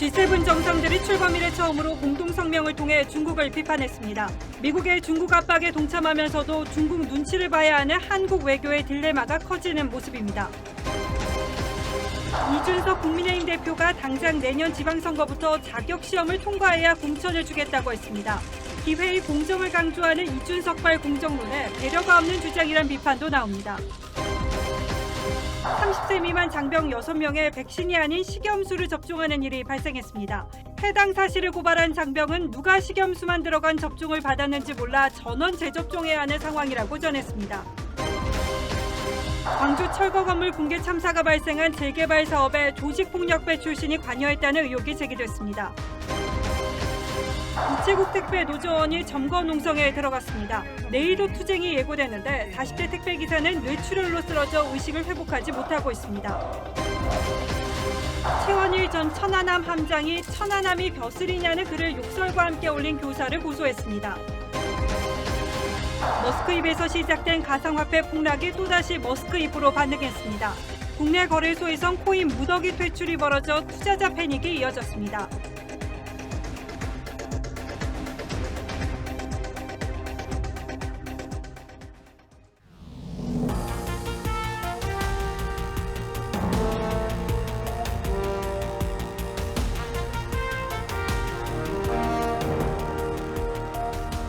G7 정상들이 출범 이래 처음으로 공동성명을 통해 중국을 비판했습니다. 미국의 중국 압박에 동참하면서도 중국 눈치를 봐야 하는 한국 외교의 딜레마가 커지는 모습입니다. 이준석 국민의힘 대표가 당장 내년 지방선거부터 자격시험을 통과해야 공천을 주겠다고 했습니다. 기회의 공정을 강조하는 이준석발 공정론에 배려가 없는 주장이란 비판도 나옵니다. 30세 미만 장병 6명의 백신이 아닌 식염수를 접종하는 일이 발생했습니다. 해당 사실을 고발한 장병은 누가 식염수만 들어간 접종을 받았는지 몰라 전원 재접종해야 하는 상황이라고 전했습니다. 광주 철거 건물 붕괴 참사가 발생한 재개발 사업에 조직폭력배 출신이 관여했다는 의혹이 제기됐습니다. 우체국 택배 노조원이 점거 농성에 들어갔습니다. 내일도 투쟁이 예고되는데 40대 택배기사는 뇌출혈로 쓰러져 의식을 회복하지 못하고 있습니다. 최원일 전 천안함 함장이 천안함이 벼슬이냐는 글을 욕설과 함께 올린 교사를 고소했습니다. 머스크 입에서 시작된 가상화폐 폭락이 또다시 머스크 입으로 반등했습니다. 국내 거래소에선 코인 무더기 퇴출이 벌어져 투자자 패닉이 이어졌습니다.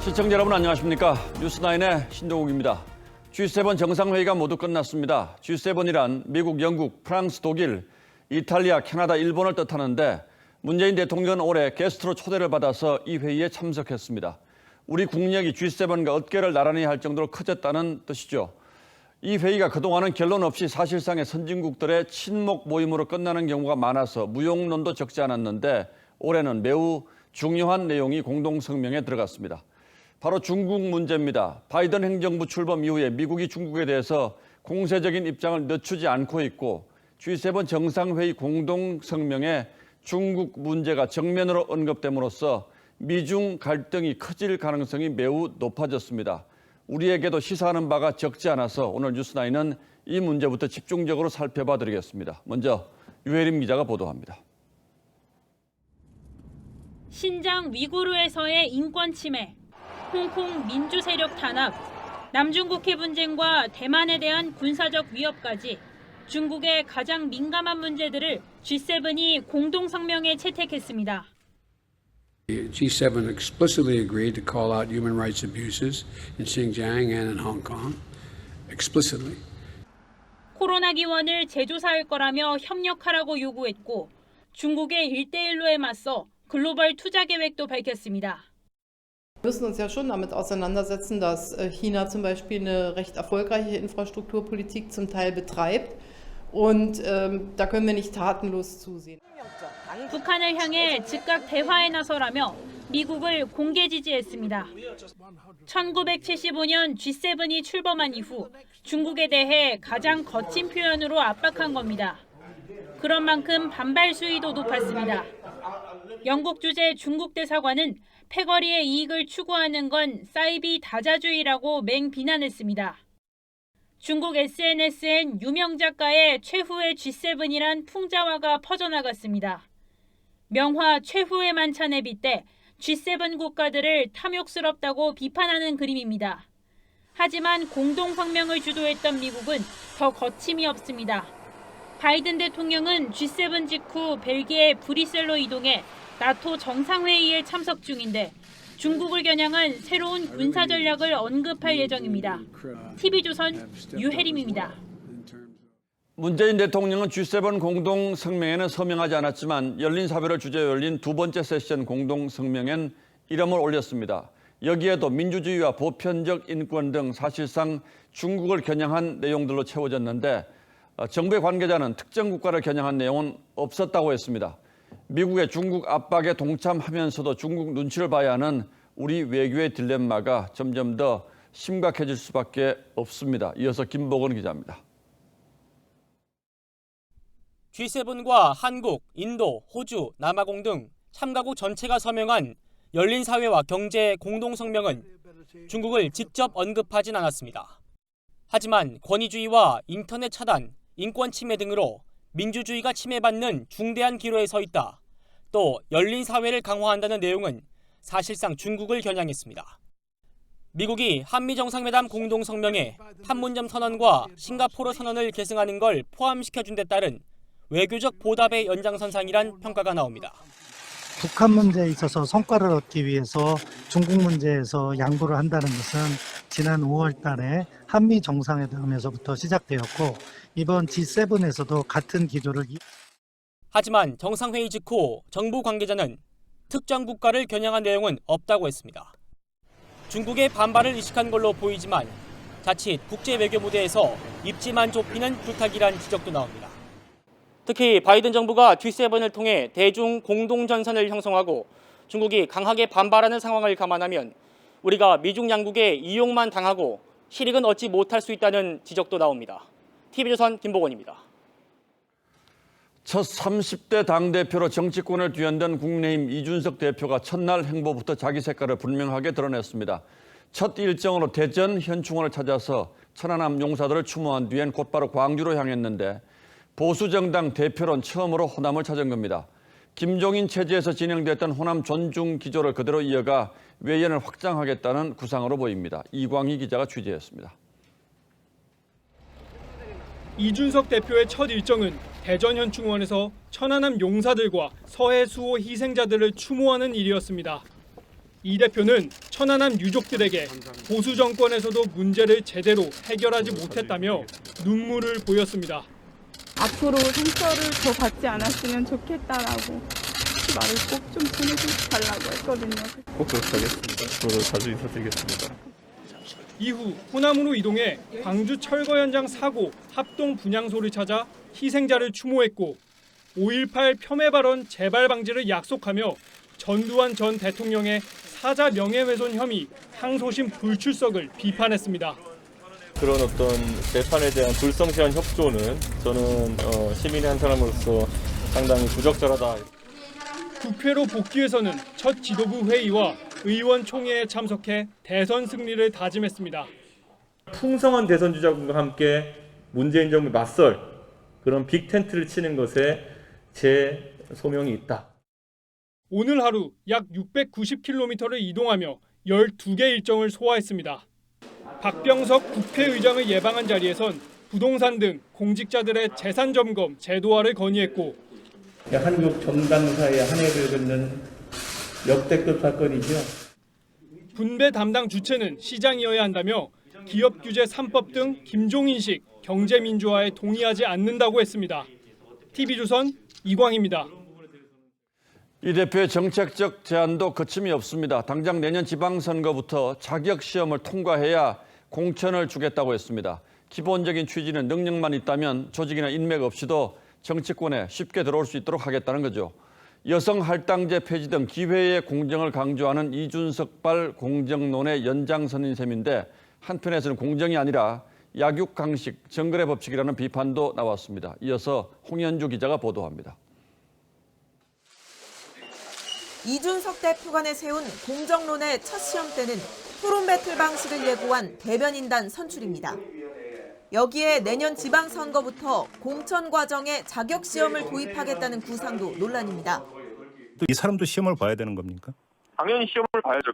시청자 여러분 안녕하십니까? 뉴스9의 신동욱입니다. G7 정상회의가 모두 끝났습니다. G7이란 미국, 영국, 프랑스, 독일, 이탈리아, 캐나다, 일본을 뜻하는데 문재인 대통령은 올해 게스트로 초대를 받아서 이 회의에 참석했습니다. 우리 국력이 G7과 어깨를 나란히 할 정도로 커졌다는 뜻이죠. 이 회의가 그동안은 결론 없이 사실상의 선진국들의 친목 모임으로 끝나는 경우가 많아서 무용론도 적지 않았는데 올해는 매우 중요한 내용이 공동성명에 들어갔습니다. 바로 중국 문제입니다. 바이든 행정부 출범 이후에 미국이 중국에 대해서 공세적인 입장을 늦추지 않고 있고 G7 정상회의 공동성명에 중국 문제가 정면으로 언급됨으로써 미중 갈등이 커질 가능성이 매우 높아졌습니다. 우리에게도 시사하는 바가 적지 않아서 오늘 뉴스9은 이 문제부터 집중적으로 살펴봐 드리겠습니다. 먼저 유혜림 기자가 보도합니다. 신장 위구르에서의 인권 침해, 홍콩 민주 세력 탄압, 남중국해 분쟁과 대만에 대한 군사적 위협까지 중국의 가장 민감한 문제들을 G7이 공동성명에 채택했습니다. G7 explicitly agreed to call out human rights abuses in Xinjiang and in Hong Kong. Explicitly. 코로나 기원을 재조사할 거라며 협력하라고 요구했고 중국의 1대1로에 맞서 글로벌 투자 계획도 밝혔습니다. Wir müssen uns ja schon damit auseinandersetzen, dass China zum Beispiel eine recht erfolgreiche Infrastrukturpolitik zum Teil betreibt. Und da können wir nicht tatenlos zusehen. 북한을 향해 즉각 대화에 나서라며 미국을 공개 지지했습니다. 1975년 G7이 출범한 이후 중국에 대해 가장 거친 표현으로 압박한 겁니다. 그런 만큼 반발 수위도 높았습니다. 영국 주재 중국 대사관은 패거리의 이익을 추구하는 건 사이비 다자주의라고 맹비난했습니다. 중국 SNS엔 유명 작가의 최후의 G7이란 풍자화가 퍼져나갔습니다. 명화 최후의 만찬에 빗대 G7 국가들을 탐욕스럽다고 비판하는 그림입니다. 하지만 공동성명을 주도했던 미국은 더 거침이 없습니다. 바이든 대통령은 G7 직후 벨기에 브뤼셀로 이동해 나토 정상회의에 참석 중인데 중국을 겨냥한 새로운 군사 전략을 언급할 예정입니다. TV조선 유혜림입니다. 문재인 대통령은 G7 공동성명에는 서명하지 않았지만 열린사회를 주제로 열린 두 번째 세션 공동성명엔 이름을 올렸습니다. 여기에도 민주주의와 보편적 인권 등 사실상 중국을 겨냥한 내용들로 채워졌는데 정부의 관계자는 특정 국가를 겨냥한 내용은 없었다고 했습니다. 미국의 중국 압박에 동참하면서도 중국 눈치를 봐야 하는 우리 외교의 딜레마가 점점 더 심각해질 수밖에 없습니다. 이어서 김복원 기자입니다. G7과 한국, 인도, 호주, 남아공 등 참가국 전체가 서명한 열린사회와 경제 공동성명은 중국을 직접 언급하진 않았습니다. 하지만 권위주의와 인터넷 차단, 인권 침해 등으로 민주주의가 침해받는 중대한 기로에 서 있다. 또 열린 사회를 강화한다는 내용은 사실상 중국을 겨냥했습니다. 미국이 한미정상회담 공동성명에 판문점 선언과 싱가포르 선언을 계승하는 걸 포함시켜준 데 따른 외교적 보답의 연장선상이란 평가가 나옵니다. 북한 문제에 있어서 성과를 얻기 위해서 중국 문제에서 양보를 한다는 것은 지난 5월 달에 한미 정상회담에서부터 시작되었고 이번 G7에서도 같은 기조를 하지만 정상회의 직후 정부 관계자는 특정 국가를 겨냥한 내용은 없다고 했습니다. 중국의 반발을 의식한 걸로 보이지만 자칫 국제 외교 무대에서 입지만 좁히는 불타기란 지적도 나옵니다. 특히 바이든 정부가 G7을 통해 대중 공동 전선을 형성하고 중국이 강하게 반발하는 상황을 감안하면 우리가 미중 양국의 이용만 당하고 실익은 얻지 못할 수 있다는 지적도 나옵니다. TV조선 김보건입니다. 첫 30대 당대표로 정치권을 뒤흔든 국민의힘 이준석 대표가 첫날 행보부터 자기 색깔을 분명하게 드러냈습니다. 첫 일정으로 대전 현충원을 찾아서 천안함 용사들을 추모한 뒤엔 곧바로 광주로 향했는데 보수정당 대표론 처음으로 호남을 찾은 겁니다. 김종인 체제에서 진행됐던 호남 존중 기조를 그대로 이어가 외연을 확장하겠다는 구상으로 보입니다. 이광희 기자가 취재했습니다. 이준석 대표의 첫 일정은 대전 현충원에서 천안함 용사들과 서해 수호 희생자들을 추모하는 일이었습니다. 이 대표는 천안함 유족들에게 보수 정권에서도 문제를 제대로 해결하지 못했다며 눈물을 보였습니다. 앞으로 상처를 더 받지 않았으면 좋겠다라고 말을 꼭 좀 전해달라고 했거든요. 꼭 그렇게 하겠습니다. 저도 자주 인사드리겠습니다. 이후 호남으로 이동해 광주 철거 현장 사고 합동 분향소를 찾아 희생자를 추모했고 5.18 폄훼 발언 재발 방지를 약속하며 전두환 전 대통령의 사자 명예훼손 혐의 항소심 불출석을 비판했습니다. 그런 어떤 재판에 대한 불성실한 협조는 저는 시민의 한 사람으로서 상당히 부적절하다. 국회로 복귀해서는 첫 지도부 회의와 의원총회에 참석해 대선 승리를 다짐했습니다. 풍성한 대선 주자분과 함께 문재인 정부에 맞설 그런 빅텐트를 치는 것에 제 소명이 있다. 오늘 하루 약 690km를 이동하며 12개 일정을 소화했습니다. 박병석 국회의장을 예방한 자리에선 부동산 등 공직자들의 재산 점검 제도화를 건의했고 한국 정당사에 한 해를 긋는 역대급 사건이죠. 분배 담당 주체는 시장이어야 한다며 기업규제 3법 등 김종인식 경제민주화에 동의하지 않는다고 했습니다. TV조선 이광희입니다. 이 대표의 정책적 제안도 거침이 없습니다. 당장 내년 지방선거부터 자격시험을 통과해야 공천을 주겠다고 했습니다. 기본적인 취지는 능력만 있다면 조직이나 인맥 없이도 정치권에 쉽게 들어올 수 있도록 하겠다는 거죠. 여성 할당제 폐지 등 기회의 공정을 강조하는 이준석발 공정론의 연장선인 셈인데 한편에서는 공정이 아니라 약육강식, 정글의 법칙이라는 비판도 나왔습니다. 이어서 홍현주 기자가 보도합니다. 이준석 대표관에 세운 공정론의 첫 시험대는 토론 배틀 방식을 예고한 대변인단 선출입니다. 여기에 내년 지방선거부터 공천 과정에 자격시험을 도입하겠다는 구상도 논란입니다. 이 사람도 시험을 봐야 되는 겁니까? 당연히 시험을 봐야죠.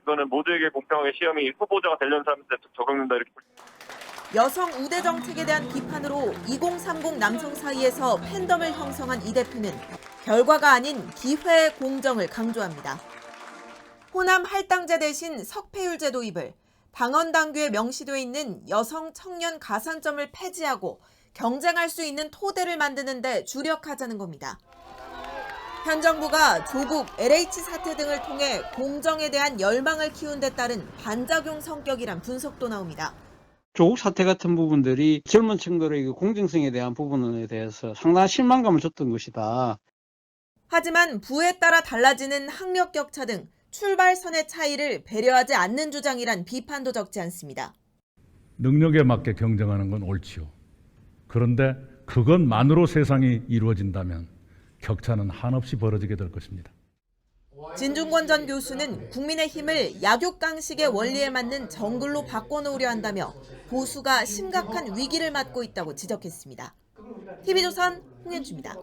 그거는 모두에게 공평하게 시험이 후보자가 되려는 사람한테 적용된다 이렇게. 여성 우대 정책에 대한 비판으로 2030 남성 사이에서 팬덤을 형성한 이 대표는 결과가 아닌 기회의 공정을 강조합니다. 호남 할당제 대신 석패율제 도입을, 당원 당규에 명시되어 있는 여성 청년 가산점을 폐지하고 경쟁할 수 있는 토대를 만드는 데 주력하자는 겁니다. 현 정부가 조국, LH 사태 등을 통해 공정에 대한 열망을 키운 데 따른 반작용 성격이란 분석도 나옵니다. 조국 사태 같은 부분들이 젊은 층들의 공정성에 대한 부분에 대해서 상당한 실망감을 줬던 것이다. 하지만 부에 따라 달라지는 학력 격차 등 출발선의 차이를 배려하지 않는 주장이란 비판도 적지 않습니다. 능력에 맞게 경쟁하는 건 옳지요. 그런데 그것만으로 세상이 이루어진다면 격차는 한없이 벌어지게 될 것입니다. 진중권 전 교수는 국민의힘을 약육강식의 원리에 맞는 정글로 바꿔놓으려 한다며 보수가 심각한 위기를 맞고 있다고 지적했습니다. TV조선 홍현주입니다.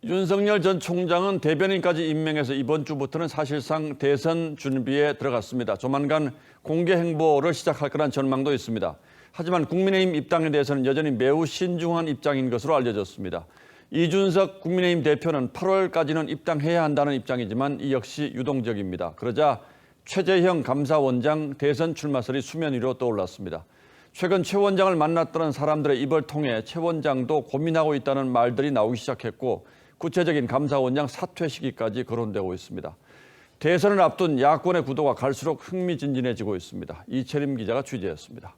윤석열 전 총장은 대변인까지 임명해서 이번 주부터는 사실상 대선 준비에 들어갔습니다. 조만간 공개 행보를 시작할 거란 전망도 있습니다. 하지만 국민의힘 입당에 대해서는 여전히 매우 신중한 입장인 것으로 알려졌습니다. 이준석 국민의힘 대표는 8월까지는 입당해야 한다는 입장이지만 이 역시 유동적입니다. 그러자 최재형 감사원장 대선 출마설이 수면 위로 떠올랐습니다. 최근 최 원장을 만났다는 사람들의 입을 통해 최 원장도 고민하고 있다는 말들이 나오기 시작했고 구체적인 감사원장 사퇴 시기까지 거론되고 있습니다. 대선을 앞둔 야권의 구도가 갈수록 흥미진진해지고 있습니다. 이채림 기자가 취재했습니다.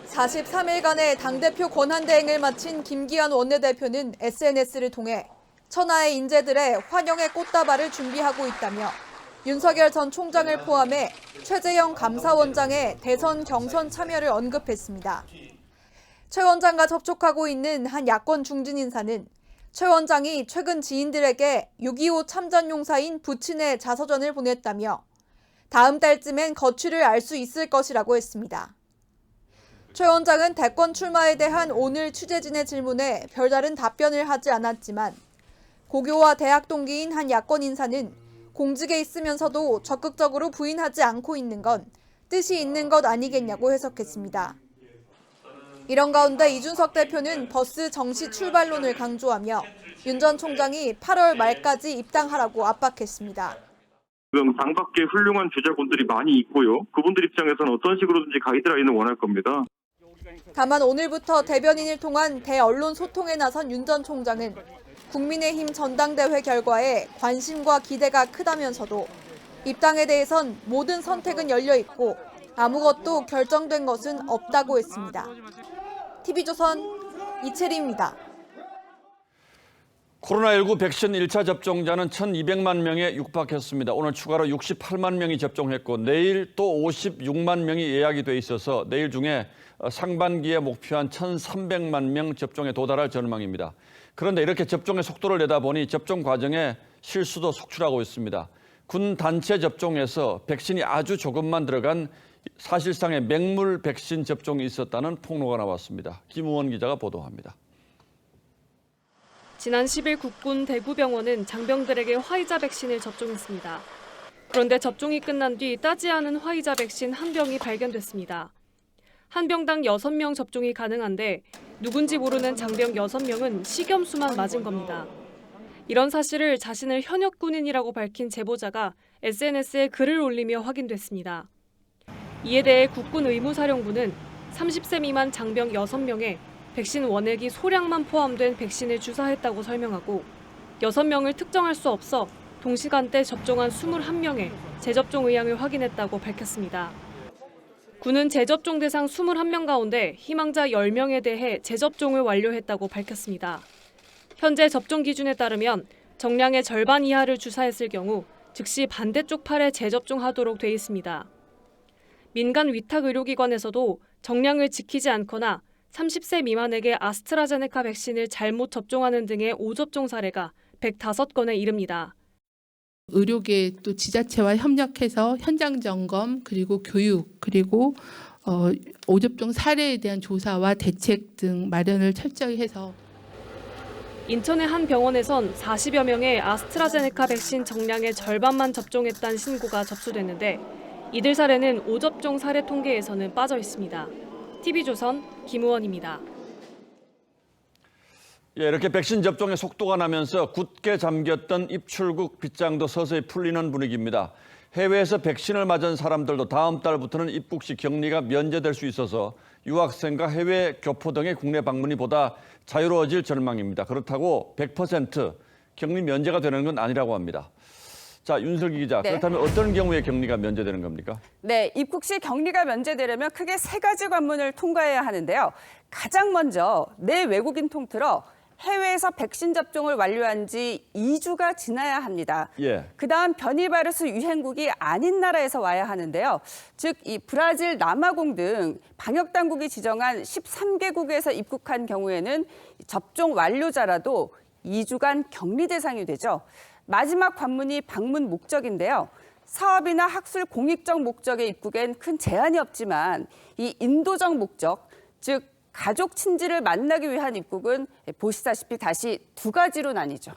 43일간의 당대표 권한대행을 마친 김기현 원내대표는 SNS를 통해 천하의 인재들의 환영의 꽃다발을 준비하고 있다며 윤석열 전 총장을 포함해 최재형 감사원장의 대선 경선 참여를 언급했습니다. 최 원장과 접촉하고 있는 한 야권 중진 인사는 최 원장이 최근 지인들에게 6.25 참전용사인 부친의 자서전을 보냈다며 다음 달쯤엔 거취를 알 수 있을 것이라고 했습니다. 최 원장은 대권 출마에 대한 오늘 취재진의 질문에 별다른 답변을 하지 않았지만 고교와 대학 동기인 한 야권 인사는 공직에 있으면서도 적극적으로 부인하지 않고 있는 건 뜻이 있는 것 아니겠냐고 해석했습니다. 이런 가운데 이준석 대표는 버스 정시 출발론을 강조하며 윤 전 총장이 8월 말까지 입당하라고 압박했습니다. 지금 당 밖에 훌륭한 주자분들이 많이 있고요. 그분들 입장에서는 어떤 식으로든지 가이드라인을 원할 겁니다. 다만 오늘부터 대변인을 통한 대언론 소통에 나선 윤 전 총장은 국민의힘 전당대회 결과에 관심과 기대가 크다면서도 입당에 대해선 모든 선택은 열려 있고 아무것도 결정된 것은 없다고 했습니다. TV조선 이채리입니다. 코로나19 백신 1차 접종자는 1,200만 명에 육박했습니다. 오늘 추가로 68만 명이 접종했고 내일 또 56만 명이 예약이 돼 있어서 내일 중에 상반기에 목표한 1,300만 명 접종에 도달할 전망입니다. 그런데 이렇게 접종의 속도를 내다 보니 접종 과정에 실수도 속출하고 있습니다. 군 단체 접종에서 백신이 아주 조금만 들어간 사실상의 맹물 백신 접종이 있었다는 폭로가 나왔습니다. 김우원 기자가 보도합니다. 지난 10일 국군 대구병원은 장병들에게 화이자 백신을 접종했습니다. 그런데 접종이 끝난 뒤 따지 않은 화이자 백신 한 병이 발견됐습니다. 한 병당 6명 접종이 가능한데 누군지 모르는 장병 6명은 식염수만 맞은 겁니다. 이런 사실을 자신을 현역 군인이라고 밝힌 제보자가 SNS에 글을 올리며 확인됐습니다. 이에 대해 국군 의무사령부는 30세 미만 장병 6명에 백신 원액이 소량만 포함된 백신을 주사했다고 설명하고 6명을 특정할 수 없어 동시간대 접종한 21명에 재접종 의향을 확인했다고 밝혔습니다. 군은 재접종 대상 21명 가운데 희망자 10명에 대해 재접종을 완료했다고 밝혔습니다. 현재 접종 기준에 따르면 정량의 절반 이하를 주사했을 경우 즉시 반대쪽 팔에 재접종하도록 돼 있습니다. 민간 위탁 의료기관에서도 정량을 지키지 않거나 30세 미만에게 아스트라제네카 백신을 잘못 접종하는 등의 오접종 사례가 105건에 이릅니다. 의료계 또 지자체와 협력해서 현장 점검 그리고 교육 그리고 오접종 사례에 대한 조사와 대책 등 마련을 철저히 해서 인천의 한 병원에선 40여 명의 아스트라제네카 백신 정량의 절반만 접종했다는 신고가 접수됐는데 이들 사례는 오접종 사례 통계에서는 빠져 있습니다. TV조선 김우원입니다. 이렇게 백신 접종의 속도가 나면서 굳게 잠겼던 입출국 빗장도 서서히 풀리는 분위기입니다. 해외에서 백신을 맞은 사람들도 다음 달부터는 입국 시 격리가 면제될 수 있어서 유학생과 해외 교포 등의 국내 방문이 보다 자유로워질 전망입니다. 그렇다고 100% 격리 면제가 되는 건 아니라고 합니다. 자, 윤슬기 기자, 네. 그렇다면 어떤 경우에 격리가 면제되는 겁니까? 네, 입국 시 격리가 면제되려면 크게 3가지 관문을 통과해야 하는데요. 가장 먼저 내 외국인 통틀어 해외에서 백신 접종을 완료한 지 2주가 지나야 합니다. 예. 그다음 변이 바이러스 유행국이 아닌 나라에서 와야 하는데요. 즉, 이 브라질, 남아공 등 방역 당국이 지정한 13개국에서 입국한 경우에는 접종 완료자라도 2주간 격리 대상이 되죠. 마지막 관문이 방문 목적인데요. 사업이나 학술 공익적 목적의 입국엔 큰 제한이 없지만 이 인도적 목적, 즉 가족 친지를 만나기 위한 입국은 보시다시피 다시 두 가지로 나뉘죠.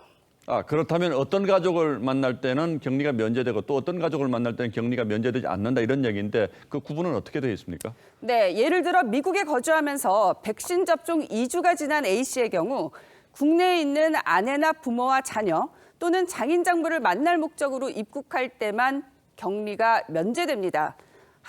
그렇다면 어떤 가족을 만날 때는 격리가 면제되고 또 어떤 가족을 만날 때는 격리가 면제되지 않는다 이런 얘기인데 그 구분은 어떻게 되어 있습니까? 네, 예를 들어 미국에 거주하면서 백신 접종 2주가 지난 A씨의 경우 국내에 있는 아내나 부모와 자녀 또는 장인 장모를 만날 목적으로 입국할 때만 격리가 면제됩니다.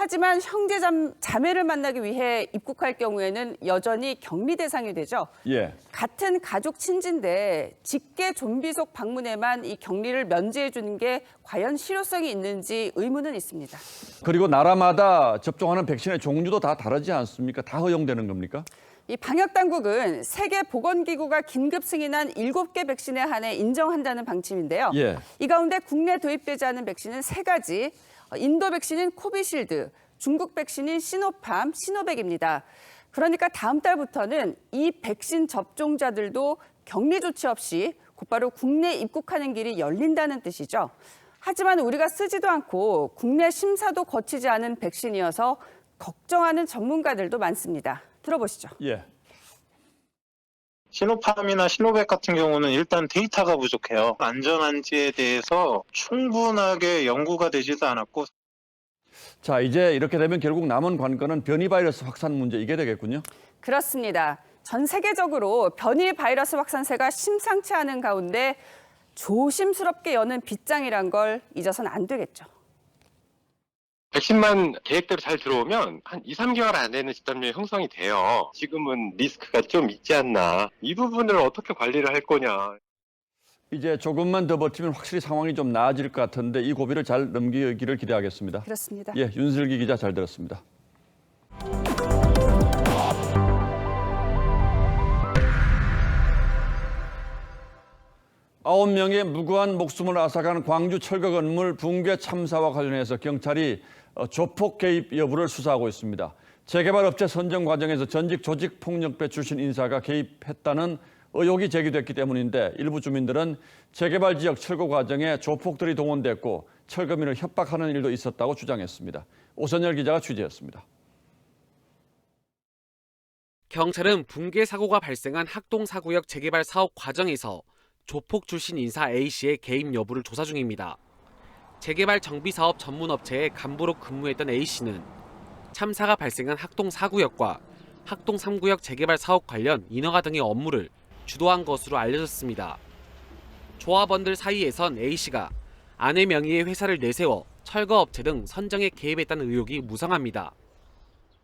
하지만 형제 자매를 만나기 위해 입국할 경우에는 여전히 격리 대상이 되죠. 예. 같은 가족 친지인데 직계 좀비속 방문에만 이 격리를 면제해 주는 게 과연 실효성이 있는지 의문은 있습니다. 그리고 나라마다 접종하는 백신의 종류도 다 다르지 않습니까? 다 허용되는 겁니까? 이 방역 당국은 세계보건기구가 긴급 승인한 7개 백신에 한해 인정한다는 방침인데요. 예. 이 가운데 국내 도입되지 않은 백신은 3가지. 인도 백신인 코비실드, 중국 백신인 시노팜, 시노백입니다. 그러니까 다음 달부터는 이 백신 접종자들도 격리 조치 없이 곧바로 국내 입국하는 길이 열린다는 뜻이죠. 하지만 우리가 쓰지도 않고 국내 심사도 거치지 않은 백신이어서 걱정하는 전문가들도 많습니다. 들어보시죠. 예. 시노팜이나 시노백 같은 경우는 일단 데이터가 부족해요. 안전한지에 대해서 충분하게 연구가 되지도 않았고. 자, 이제 이렇게 되면 결국 남은 관건은 변이 바이러스 확산 문제 이게 되겠군요. 그렇습니다. 전 세계적으로 변이 바이러스 확산세가 심상치 않은 가운데 조심스럽게 여는 빗장이란 걸 잊어서는 안 되겠죠. 백신만 계획대로 잘 들어오면 한 2, 3개월 안에는 집단면이 형성이 돼요. 지금은 리스크가 좀 있지 않나. 이 부분을 어떻게 관리를 할 거냐. 이제 조금만 더 버티면 확실히 상황이 좀 나아질 것 같은데 이 고비를 잘 넘기기를 기대하겠습니다. 그렇습니다. 예, 윤슬기 기자 잘 들었습니다. 아홉 명의 무고한 목숨을 앗아간 광주 철거 건물 붕괴 참사와 관련해서 경찰이 조폭 개입 여부를 수사하고 있습니다. 재개발 업체 선정 과정에서 전직 조직폭력배 출신 인사가 개입했다는 의혹이 제기됐기 때문인데 일부 주민들은 재개발 지역 철거 과정에 조폭들이 동원됐고 철거민을 협박하는 일도 있었다고 주장했습니다. 오선열 기자가 취재했습니다. 경찰은 붕괴 사고가 발생한 학동사구역 재개발 사업 과정에서 조폭 출신 인사 A씨의 개입 여부를 조사 중입니다. 재개발 정비사업 전문업체의 간부로 근무했던 A씨는 참사가 발생한 학동 4구역과 학동 3구역 재개발 사업 관련 인허가 등의 업무를 주도한 것으로 알려졌습니다. 조합원들 사이에선 A씨가 아내 명의의 회사를 내세워 철거업체 등 선정에 개입했다는 의혹이 무성합니다.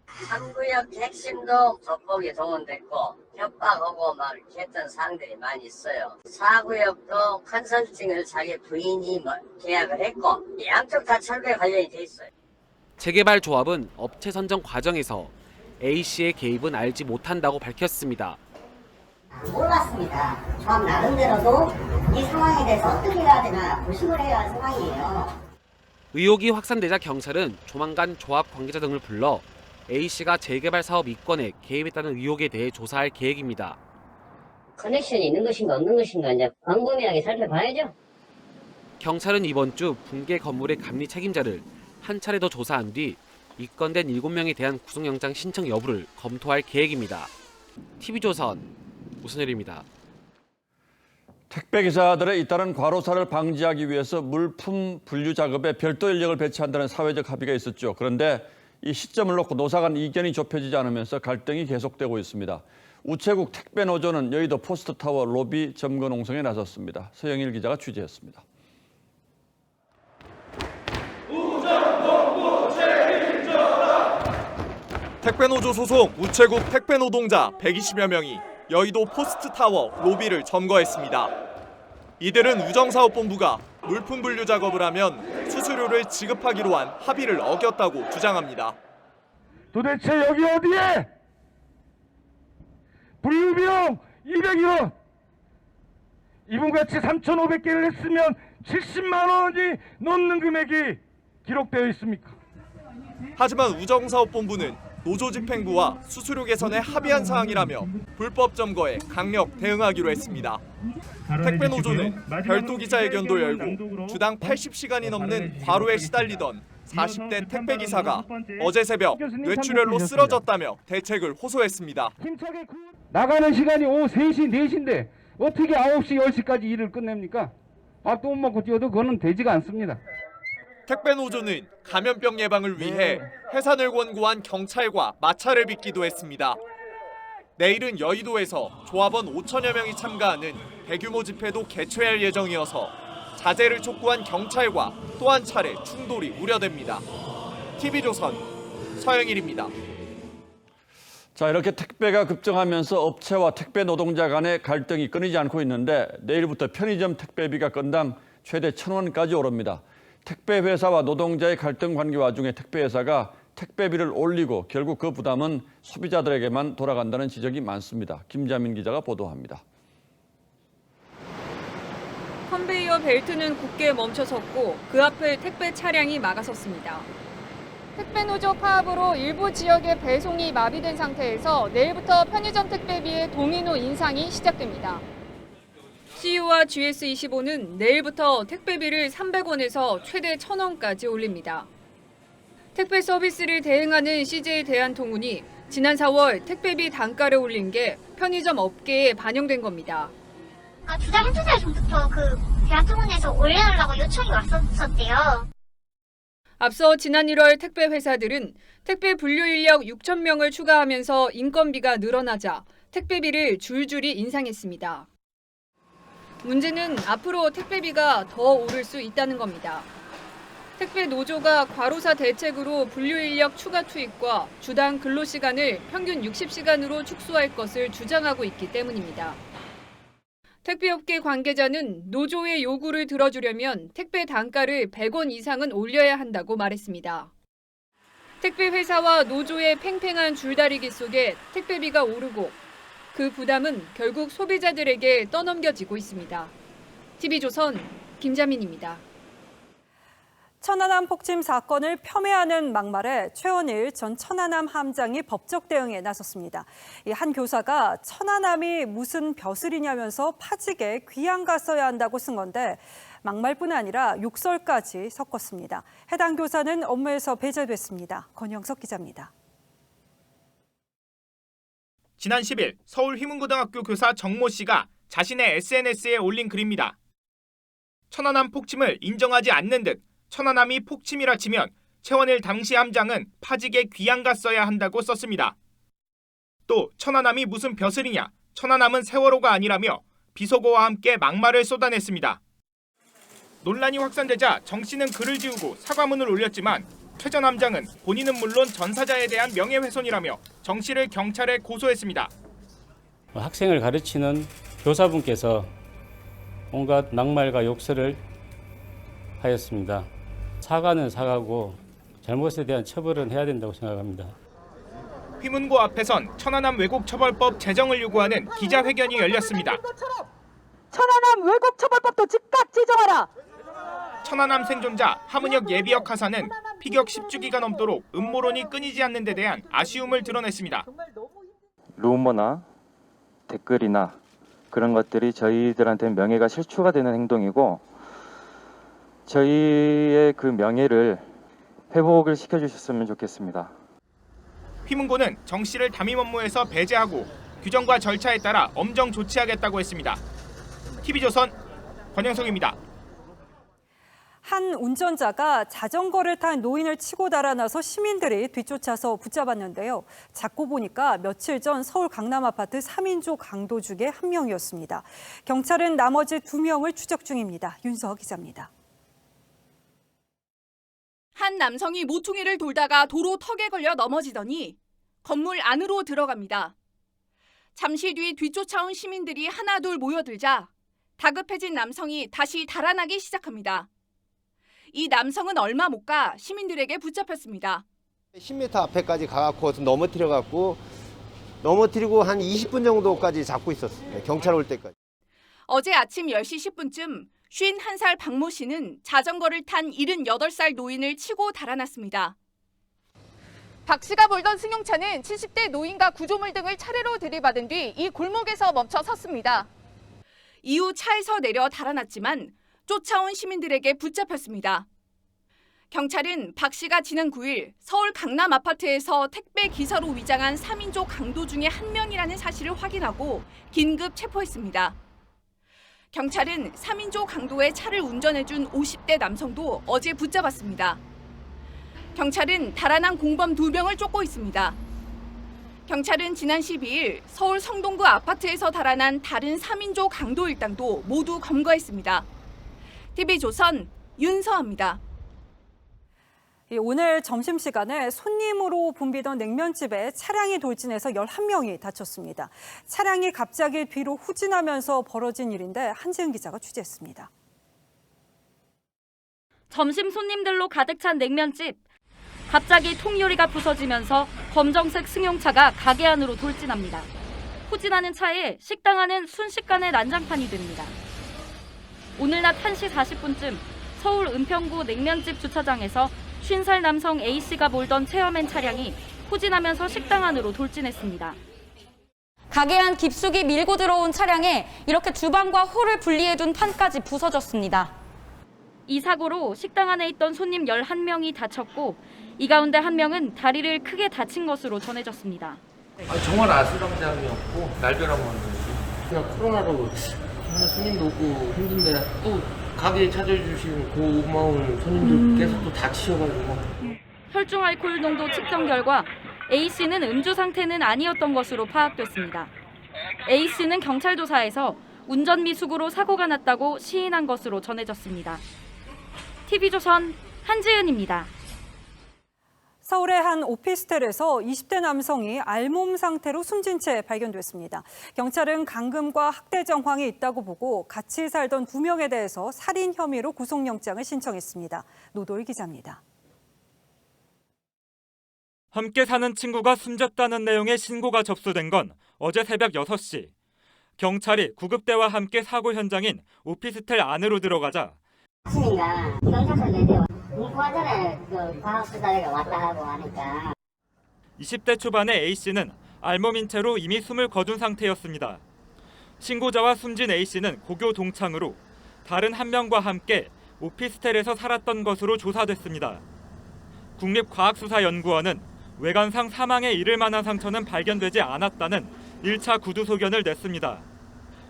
3구역 핵심도 조폭이 동원됐고 협박하고 막 했던 사람들이 많이 있어요. 4구역도 컨설팅을 자기 부인이 계약을 했고 양쪽 다 철거에 관련이 돼 있어요. 재개발 조합은 업체 선정 과정에서 A씨의 개입은 알지 못한다고 밝혔습니다. 몰랐습니다. 조합 나름대로도 이 상황에 대해서 어떻게 해야 되나 고심을 해야 할 상황이에요. 의혹이 확산되자 경찰은 조만간 조합 관계자 등을 불러 A씨가 재개발 사업 이권에 개입했다는 의혹에 대해 조사할 계획입니다. 커넥션이 있는 것인가 없는 것인가 이제 광범위하게 살펴봐야죠. 경찰은 이번 주 붕괴 건물의 감리 책임자를 한 차례 더 조사한 뒤 입건된 7명에 대한 구속영장 신청 여부를 검토할 계획입니다. TV조선 오선열입니다. 택배기사들의 잇따른 과로사를 방지하기 위해서 물품 분류 작업에 별도 인력을 배치한다는 사회적 합의가 있었죠. 그런데 이 시점을 놓고 노사 간 이견이 좁혀지지 않으면서 갈등이 계속되고 있습니다. 우체국 택배노조는 여의도 포스트타워 로비 점거 농성에 나섰습니다. 서영일 기자가 취재했습니다. 택배노조 소속 우체국 택배노동자 120여 명이 여의도 포스트타워 로비를 점거했습니다. 이들은 우정사업본부가 물품 분류 작업을 하면 수수료를 지급하기로 한 합의를 어겼다고 주장합니다. 도대체 여기 어디에 분류비용 201원 이분같이 3,500개를 했으면 70만 원이 넘는 금액이 기록되어 있습니까? 하지만 우정사업본부는 노조 집행부와 수수료 개선에 합의한 사항이라며 불법 점거에 강력 대응하기로 했습니다. 택배노조는 별도 기자회견도 열고 주당 80시간이 넘는 과로에 시달리던 40대 택배기사가 어제 새벽 뇌출혈로 쓰러졌다며 대책을 호소했습니다. 나가는 시간이 오후 3시, 4시인데 어떻게 9시, 10시까지 일을 끝냅니까? 밥도 못 먹고 뛰어도 그거는 되지가 않습니다. 택배 노조는 감염병 예방을 위해 해산을 권고한 경찰과 마찰을 빚기도 했습니다. 내일은 여의도에서 조합원 5천여 명이 참가하는 대규모 집회도 개최할 예정이어서 자제를 촉구한 경찰과 또 한 차례 충돌이 우려됩니다. TV조선 서영일입니다. 자, 이렇게 택배가 급증하면서 업체와 택배 노동자 간의 갈등이 끊이지 않고 있는데 내일부터 편의점 택배비가 건당 최대 1,000원까지 오릅니다. 택배 회사와 노동자의 갈등 관계 와중에 택배 회사가 택배비를 올리고 결국 그 부담은 소비자들에게만 돌아간다는 지적이 많습니다. 김자민 기자가 보도합니다. 컨베이어 벨트는 굳게 멈춰섰고 그 앞을 택배 차량이 막아섰습니다. 택배 노조 파업으로 일부 지역의 배송이 마비된 상태에서 내일부터 편의점 택배비의 동의로 인상이 시작됩니다. CU와 GS25는 내일부터 택배비를 300원에서 최대 1,000원까지 올립니다. 택배 서비스를 대행하는 CJ 대한통운이 지난 4월 택배비 단가를 올린 게 편의점 업계에 반영된 겁니다. 두 달, 한두 달 전부터 대한통운에서 올려달라고 요청이 왔었대요. 앞서 지난 1월 택배 회사들은 택배 분류 인력 6,000명을 추가하면서 인건비가 늘어나자 택배비를 줄줄이 인상했습니다. 문제는 앞으로 택배비가 더 오를 수 있다는 겁니다. 택배 노조가 과로사 대책으로 분류 인력 추가 투입과 주당 근로시간을 평균 60시간으로 축소할 것을 주장하고 있기 때문입니다. 택배업계 관계자는 노조의 요구를 들어주려면 택배 단가를 100원 이상은 올려야 한다고 말했습니다. 택배 회사와 노조의 팽팽한 줄다리기 속에 택배비가 오르고 그 부담은 결국 소비자들에게 떠넘겨지고 있습니다. TV조선 김자민입니다. 천안함 폭침 사건을 폄훼하는 막말에 최원일 전 천안함 함장이 법적 대응에 나섰습니다. 한 교사가 천안함이 무슨 벼슬이냐면서 파직에 귀양가 써야 한다고 쓴 건데 막말뿐 아니라 욕설까지 섞었습니다. 해당 교사는 업무에서 배제됐습니다. 권영석 기자입니다. 지난 10일 서울 휘문고등학교 교사 정모 씨가 자신의 SNS에 올린 글입니다. 천안함 폭침을 인정하지 않는 듯 천안함이 폭침이라 치면 최원일 당시 함장은 파직에 귀양가 써야 한다고 썼습니다. 또 천안함이 무슨 벼슬이냐, 천안함은 세월호가 아니라며 비속어와 함께 막말을 쏟아냈습니다. 논란이 확산되자 정 씨는 글을 지우고 사과문을 올렸지만 최 전 함장은 본인은 물론 전사자에 대한 명예훼손이라며 정 씨를 경찰에 고소했습니다. 학생을 가르치는 교사분께서 온갖 낙말과 욕설을 하였습니다. 사과는 사과고 잘못에 대한 처벌은 해야 된다고 생각합니다. 휘문고 앞에선 천안함 왜곡처벌법 제정을 요구하는 기자회견이 열렸습니다. 천안함 왜곡처벌법도 즉각 제정하라. 천안함 생존자 하문혁 예비역 하사는 피격 10주기가 넘도록 음모론이 끊이지 않는 데 대한 아쉬움을 드러냈습니다. 루머나 댓글이나 그런 것들이 저희들한테 명예가 실추가 되는 행동이고 저희의 그 명예를 회복을 시켜주셨으면 좋겠습니다. 휘문고는 정 씨를 담임 업무에서 배제하고 규정과 절차에 따라 엄정 조치하겠다고 했습니다. TV조선 권영석입니다. 한 운전자가 자전거를 탄 노인을 치고 달아나서 시민들이 뒤쫓아서 붙잡았는데요. 잡고 보니까 며칠 전 서울 강남 아파트 3인조 강도 중에 한 명이었습니다. 경찰은 나머지 2명을 추적 중입니다. 윤서 기자입니다. 한 남성이 모퉁이를 돌다가 도로 턱에 걸려 넘어지더니 건물 안으로 들어갑니다. 잠시 뒤 뒤쫓아온 시민들이 하나둘 모여들자 다급해진 남성이 다시 달아나기 시작합니다. 이 남성은 얼마 못 가 시민들에게 붙잡혔습니다. 10m 앞에까지 가갖고 넘어뜨리고 한 20분 정도까지 잡고 있었어요. 경찰 올 때까지. 어제 아침 10시 10분쯤 51살 박모 씨는 자전거를 탄 78살 노인을 치고 달아났습니다. 박 씨가 몰던 승용차는 70대 노인과 구조물 등을 차례로 들이받은 뒤 이 골목에서 멈춰 섰습니다. 이후 차에서 내려 달아났지만 쫓아온 시민들에게 붙잡혔습니다. 경찰은 박 씨가 지난 9일 서울 강남 아파트에서 택배 기사로 위장한 3인조 강도 중에 한 명이라는 사실을 확인하고 긴급 체포했습니다. 경찰은 3인조 강도의 차를 운전해준 50대 남성도 어제 붙잡았습니다. 경찰은 달아난 공범 2명을 쫓고 있습니다. 경찰은 지난 12일 서울 성동구 아파트에서 달아난 다른 3인조 강도 일당도 모두 검거했습니다. TV조선 윤서아입니다. 오늘 점심시간에 손님으로 붐비던 냉면집에 차량이 돌진해서 11명이 다쳤습니다. 차량이 갑자기 뒤로 후진하면서 벌어진 일인데 한지은 기자가 취재했습니다. 점심 손님들로 가득 찬 냉면집. 갑자기 통유리가 부서지면서 검정색 승용차가 가게 안으로 돌진합니다. 후진하는 차에 식당 안은 순식간에 난장판이 됩니다. 오늘 낮 1시 40분쯤 서울 은평구 냉면집 주차장에서 50살 남성 A씨가 몰던 체어맨 차량이 후진하면서 식당 안으로 돌진했습니다. 가게 안 깊숙이 밀고 들어온 차량에 이렇게 주방과 홀을 분리해둔 판까지 부서졌습니다. 이 사고로 식당 안에 있던 손님 11명이 다쳤고 이 가운데 한 명은 다리를 크게 다친 것으로 전해졌습니다. 정말 아수랑장이었고 날벼락 만들었지. 그냥 코로나로 정말 손님도 없고 힘든데 또 가게에 찾아주신 고마운 손님들께서 또 다치셔가지고. 혈중 알코올 농도 측정 결과 A씨는 음주 상태는 아니었던 것으로 파악됐습니다. A씨는 경찰 조사에서 운전 미숙으로 사고가 났다고 시인한 것으로 전해졌습니다. TV조선 한지은입니다. 서울의 한 오피스텔에서 20대 남성이 알몸 상태로 숨진 채 발견됐습니다. 경찰은 감금과 학대 정황이 있다고 보고 같이 살던 2명에 대해서 살인 혐의로 구속영장을 신청했습니다. 노도일 기자입니다. 함께 사는 친구가 숨졌다는 내용의 신고가 접수된 건 어제 새벽 6시. 경찰이 구급대와 함께 사고 현장인 오피스텔 안으로 들어가자 아침인가 경찰서 내대와 공부하잖아요. 그 과학수사대가 왔다 하고 하니까. 20대 초반의 A씨는 알몸인 채로 이미 숨을 거둔 상태였습니다. 신고자와 숨진 A씨는 고교 동창으로 다른 한 명과 함께 오피스텔에서 살았던 것으로 조사됐습니다. 국립과학수사연구원은 외관상 사망에 이를 만한 상처는 발견되지 않았다는 1차 구두 소견을 냈습니다.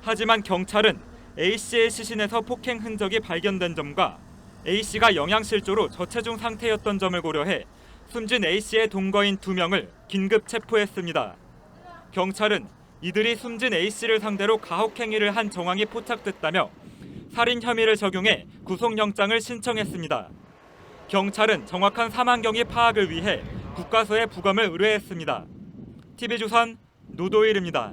하지만 경찰은 A씨의 시신에서 폭행 흔적이 발견된 점과 A씨가 영양실조로 저체중 상태였던 점을 고려해 숨진 A씨의 동거인 2명을 긴급 체포했습니다. 경찰은 이들이 숨진 A씨를 상대로 가혹행위를 한 정황이 포착됐다며 살인 혐의를 적용해 구속영장을 신청했습니다. 경찰은 정확한 사망 경위 파악을 위해 국과수에 부검을 의뢰했습니다. TV조선 노도일입니다.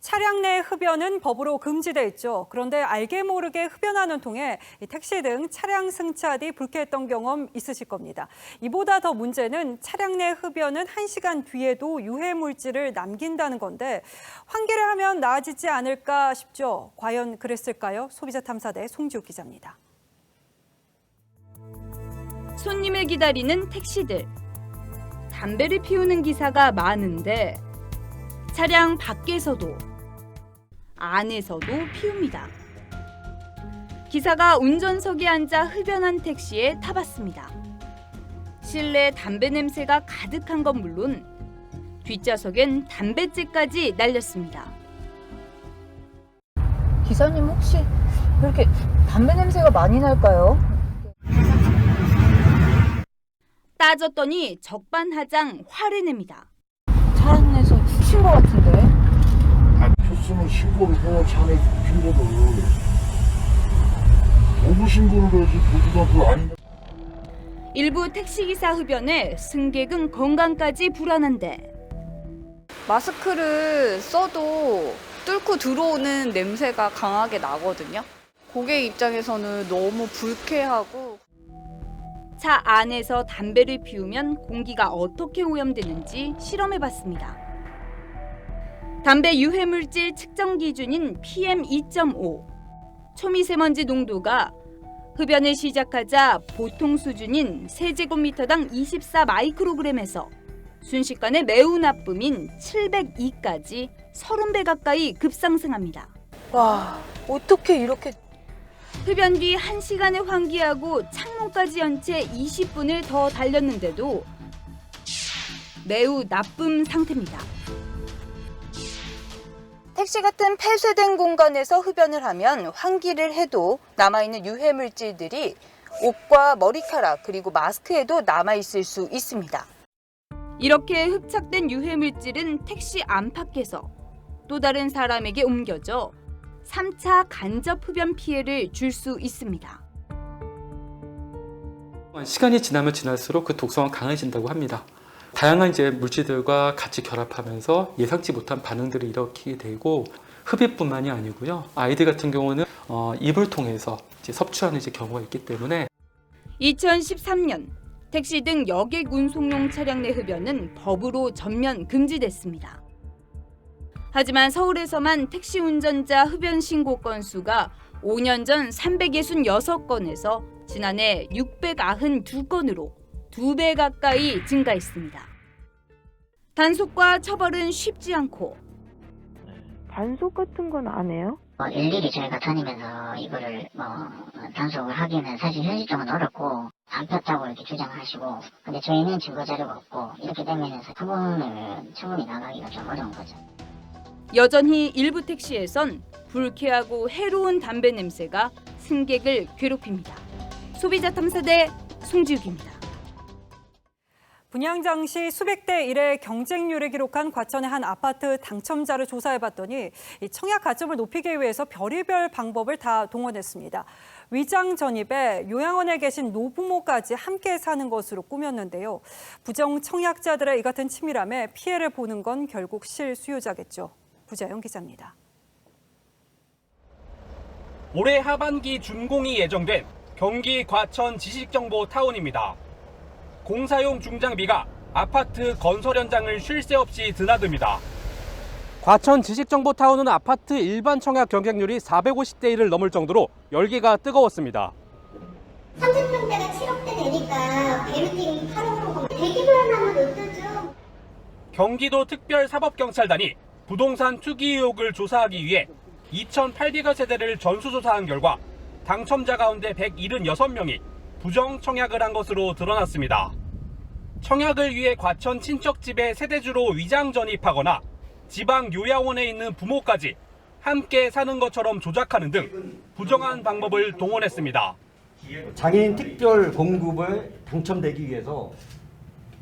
차량 내 흡연은 법으로 금지돼 있죠. 그런데 알게 모르게 흡연하는 통에 택시 등 차량 승차 뒤 불쾌했던 경험 있으실 겁니다. 이보다 더 문제는 차량 내 흡연은 1시간 뒤에도 유해 물질을 남긴다는 건데 환기를 하면 나아지지 않을까 싶죠. 과연 그랬을까요? 소비자탐사대 송지욱 기자입니다. 손님을 기다리는 택시들. 담배를 피우는 기사가 많은데 차량 밖에서도 안에서도 피웁니다. 기사가 운전석에 앉아 흡연한 택시에 타봤습니다. 실내 담배 냄새가 가득한 건 물론 뒷좌석엔 담뱃재까지 날렸습니다. 기사님 혹시 왜 이렇게 담배 냄새가 많이 날까요? 따졌더니 적반하장 화를 냅니다. 차 안에서 훔친 것 같은데. 폈으면 신고를 해. 차 안에 핀 거를. 도구 신고를 해야지. 도구가 그 아닌가. 일부 택시기사 흡연에 승객은 건강까지 불안한데. 마스크를 써도 뚫고 들어오는 냄새가 강하게 나거든요. 고객 입장에서는 너무 불쾌하고. 차 안에서 담배를 피우면 공기가 어떻게 오염되는지 실험해봤습니다. 담배 유해물질 측정 기준인 PM2.5, 초미세먼지 농도가 흡연을 시작하자 보통 수준인 세제곱미터당 24 마이크로그램에서 순식간에 매우 나쁨인 702까지 30배 가까이 급상승합니다. 와, 어떻게 이렇게... 흡연 뒤 1시간을 환기하고 창문까지 연 채 20분을 더 달렸는데도 매우 나쁨 상태입니다. 택시 같은 폐쇄된 공간에서 흡연을 하면 환기를 해도 남아있는 유해 물질들이 옷과 머리카락 그리고 마스크에도 남아있을 수 있습니다. 이렇게 흡착된 유해 물질은 택시 안팎에서 또 다른 사람에게 옮겨져 3차 간접 흡연 피해를 줄 수 있습니다. 시간이 지나면 지날수록 그 독성은 강해진다고 합니다. 다양한 물질들과 같이 결합하면서 예상치 못한 반응들을 일으키게 되고 흡입뿐만이 아니고요. 아이들 같은 경우는 입을 통해서 섭취하는 경우가 있기 때문에 2013년 택시 등 여객 운송용 차량 내 흡연은 법으로 전면 금지됐습니다. 하지만 서울에서만 택시 운전자 흡연 신고 건수가 5년 전 366건에서 지난해 692건으로 2배 가까이 증가했습니다. 단속과 처벌은 쉽지 않고 단속 같은 건 안 해요? 일일이 저희가 다니면서 이거를 단속을 하기는 사실 현실적으로 어렵고 안 폈다고 이렇게 주장하시고, 근데 저희는 증거 자료가 없고 이렇게 되면 처분이 나가기가 좀 어려운 거죠. 여전히 일부 택시에선 불쾌하고 해로운 담배 냄새가 승객을 괴롭힙니다. 소비자 탐사대 송지욱입니다. 분양장 시 수백 대 1의 경쟁률을 기록한 과천의 한 아파트 당첨자를 조사해봤더니 이 청약 가점을 높이기 위해서 별의별 방법을 다 동원했습니다. 위장 전입에 요양원에 계신 노부모까지 함께 사는 것으로 꾸몄는데요. 부정 청약자들의 이 같은 치밀함에 피해를 보는 건 결국 실수요자겠죠. 구자영 기자입니다. 올해 하반기 준공이 예정된 경기 과천 지식정보타운입니다. 공사용 중장비가 아파트 건설 현장을 쉴 새 없이 드나듭니다. 과천 지식정보타운은 아파트 일반 청약 경쟁률이 450대 1을 넘을 정도로 열기가 뜨거웠습니다. 30평대가 7억대 되니까 베르팅 8억으로 대기부연 하면 어떠죠? 경기도 특별사법경찰단이 부동산 투기 의혹을 조사하기 위해 2,800여 세대를 전수조사한 결과 당첨자 가운데 176명이 부정 청약을 한 것으로 드러났습니다. 청약을 위해 과천 친척집에 세대주로 위장 전입하거나 지방 요양원에 있는 부모까지 함께 사는 것처럼 조작하는 등 부정한 방법을 동원했습니다. 장애인 특별 공급에 당첨되기 위해서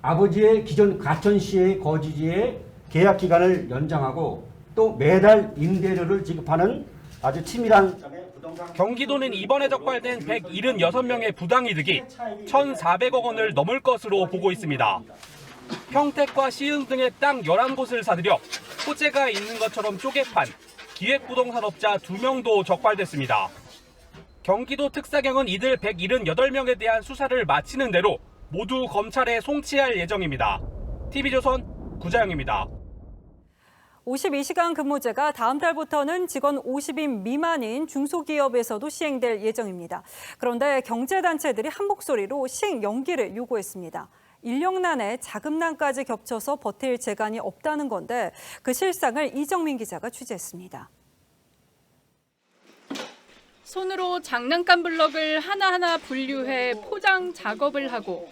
아버지의 기존 과천시의 거주지의 계약 기간을 연장하고 또 매달 임대료를 지급하는 아주 치밀한. 경기도는 이번에 적발된 176명의 부당이득이 1,400억 원을 넘을 것으로 보고 있습니다. 평택과 시흥 등의 땅 11곳을 사들여 호재가 있는 것처럼 쪼개판 기획부동산업자 2명도 적발됐습니다. 경기도 특사경은 이들 178명에 대한 수사를 마치는 대로 모두 검찰에 송치할 예정입니다. TV조선 구자영입니다. 52시간 근무제가 다음 달부터는 직원 50인 미만인 중소기업에서도 시행될 예정입니다. 그런데 경제단체들이 한 목소리로 시행 연기를 요구했습니다. 인력난에 자금난까지 겹쳐서 버틸 재간이 없다는 건데 그 실상을 이정민 기자가 취재했습니다. 손으로 장난감 블럭을 하나하나 분류해 포장 작업을 하고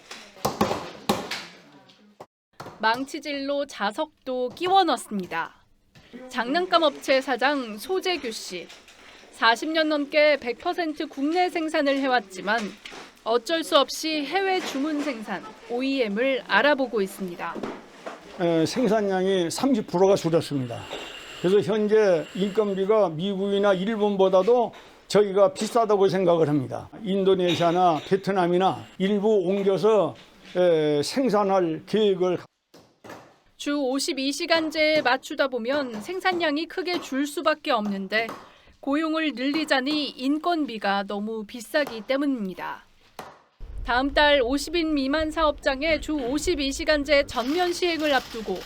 망치질로 자석도 끼워 넣습니다. 장난감 업체 사장 소재규 씨. 40년 넘게 100% 국내 생산을 해왔지만 어쩔 수 없이 해외 주문 생산, OEM을 알아보고 있습니다. 생산량이 30%가 줄었습니다. 그래서 현재 인건비가 미국이나 일본보다도 저희가 비싸다고 생각을 합니다. 인도네시아나 베트남이나 일부 옮겨서 생산할 계획을. 주 52시간제에 맞추다 보면 생산량이 크게 줄 수밖에 없는데 고용을 늘리자니 인건비가 너무 비싸기 때문입니다. 다음 달 50인 미만 사업장의 주 52시간제 전면 시행을 앞두고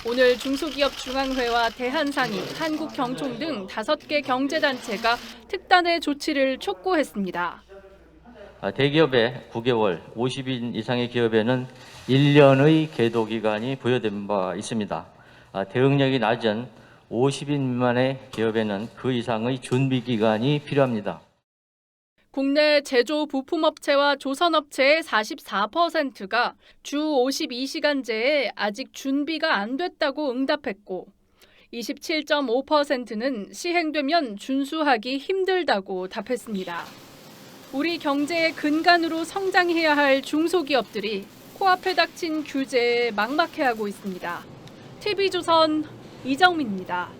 오늘 중소기업중앙회와 대한상인, 한국경총 등 5개 경제단체가 특단의 조치를 촉구했습니다. 대기업의 9개월, 50인 이상의 기업에는 1년의 계도 기간이 부여된 바 있습니다. 대응력이 낮은 50인 미만의 기업에는 그 이상의 준비 기간이 필요합니다. 국내 제조 부품업체와 조선업체의 44%가 주 52시간제에 아직 준비가 안 됐다고 응답했고 27.5%는 시행되면 준수하기 힘들다고 답했습니다. 우리 경제의 근간으로 성장해야 할 중소기업들이 코앞에 닥친 규제에 막막해하고 있습니다. TV조선 이정민입니다.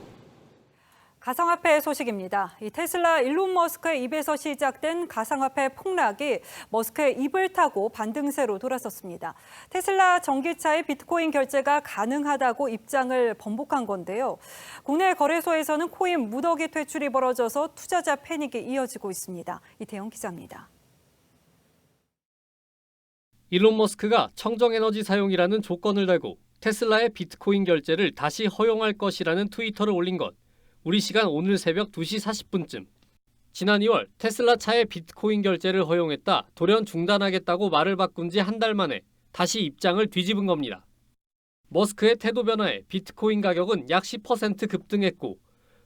가상화폐 소식입니다. 이 테슬라 일론 머스크의 입에서 시작된 가상화폐 폭락이 머스크의 입을 타고 반등세로 돌아섰습니다. 테슬라 전기차의 비트코인 결제가 가능하다고 입장을 번복한 건데요. 국내 거래소에서는 코인 무더기 퇴출이 벌어져서 투자자 패닉이 이어지고 있습니다. 이태영 기자입니다. 일론 머스크가 청정에너지 사용이라는 조건을 달고 테슬라의 비트코인 결제를 다시 허용할 것이라는 트위터를 올린 것. 우리 시간 오늘 새벽 2시 40분쯤. 지난 2월 테슬라 차의 비트코인 결제를 허용했다 돌연 중단하겠다고 말을 바꾼 지 한 달 만에 다시 입장을 뒤집은 겁니다. 머스크의 태도 변화에 비트코인 가격은 약 10% 급등했고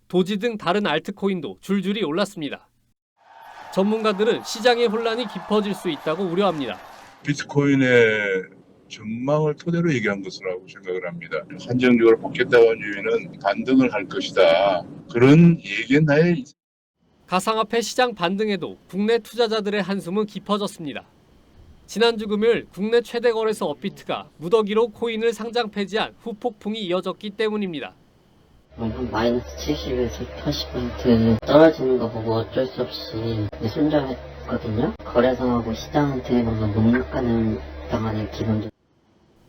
도지 등 다른 알트코인도 줄줄이 올랐습니다. 전문가들은 시장의 혼란이 깊어질 수 있다고 우려합니다. 비트코인의 전망을 토대로 얘기한 것이라고 생각을 합니다. 한정적으로 뽑겠다고 한 이유는 반등을 할 것이다. 그런 얘기였나요? 가상화폐 시장 반등에도 국내 투자자들의 한숨은 깊어졌습니다. 지난주 금요일 국내 최대 거래소 업비트가 무더기로 코인을 상장 폐지한 후폭풍이 이어졌기 때문입니다. 마이너스 70에서 80% 떨어지는 거 보고 어쩔 수 없이 손절했거든요. 거래소하고 시장한테 뭔가 목록가는 당하는 기분도.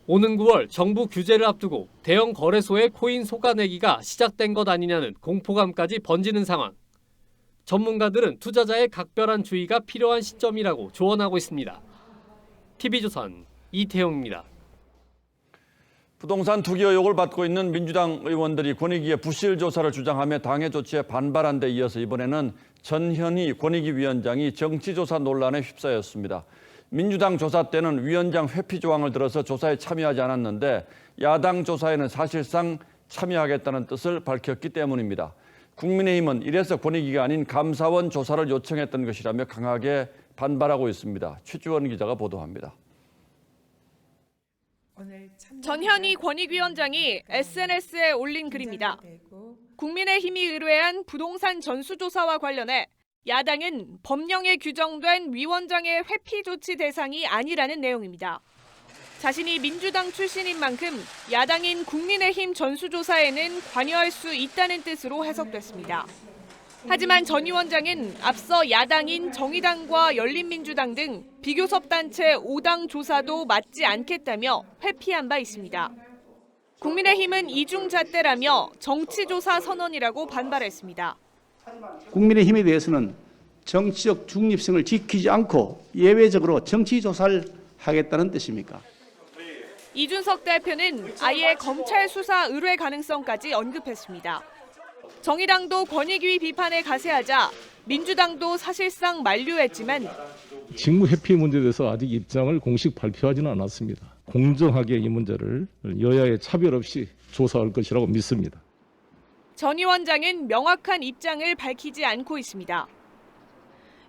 오는 9월 정부 규제를 앞두고 대형 거래소의 코인 속아내기가 시작된 것 아니냐는 공포감까지 번지는 상황. 전문가들은 투자자의 각별한 주의가 필요한 시점이라고 조언하고 있습니다. TV조선 이태영입니다. 부동산 투기 의혹을 받고 있는 민주당 의원들이 권익위의 부실 조사를 주장하며 당의 조치에 반발한 데 이어서 이번에는 전현희 권익위원장이 정치조사 논란에 휩싸였습니다. 민주당 조사 때는 위원장 회피 조항을 들어서 조사에 참여하지 않았는데 야당 조사에는 사실상 참여하겠다는 뜻을 밝혔기 때문입니다. 국민의힘은 이래서 권익위가 아닌 감사원 조사를 요청했던 것이라며 강하게 반발하고 있습니다. 최주원 기자가 보도합니다. 전현희 권익위원장이 SNS에 올린 글입니다. 국민의힘이 의뢰한 부동산 전수조사와 관련해 야당은 법령에 규정된 위원장의 회피 조치 대상이 아니라는 내용입니다. 자신이 민주당 출신인 만큼 야당인 국민의힘 전수조사에는 관여할 수 있다는 뜻으로 해석됐습니다. 하지만 전 위원장은 앞서 야당인 정의당과 열린민주당 등 비교섭 단체 5당 조사도 맞지 않겠다며 회피한 바 있습니다. 국민의힘은 이중잣대라며 정치조사 선언이라고 반발했습니다. 국민의힘에 대해서는 정치적 중립성을 지키지 않고 예외적으로 정치조사를 하겠다는 뜻입니까? 이준석 대표는 아예 검찰 수사 의뢰 가능성까지 언급했습니다. 정의당도 권익위 비판에 가세하자 민주당도 사실상 만류했지만 직무 회피 문제에 대해서 아직 입장을 공식 발표하지는 않았습니다. 공정하게 이 문제를 여야의 차별 없이 조사할 것이라고 믿습니다. 전 위원장은 명확한 입장을 밝히지 않고 있습니다.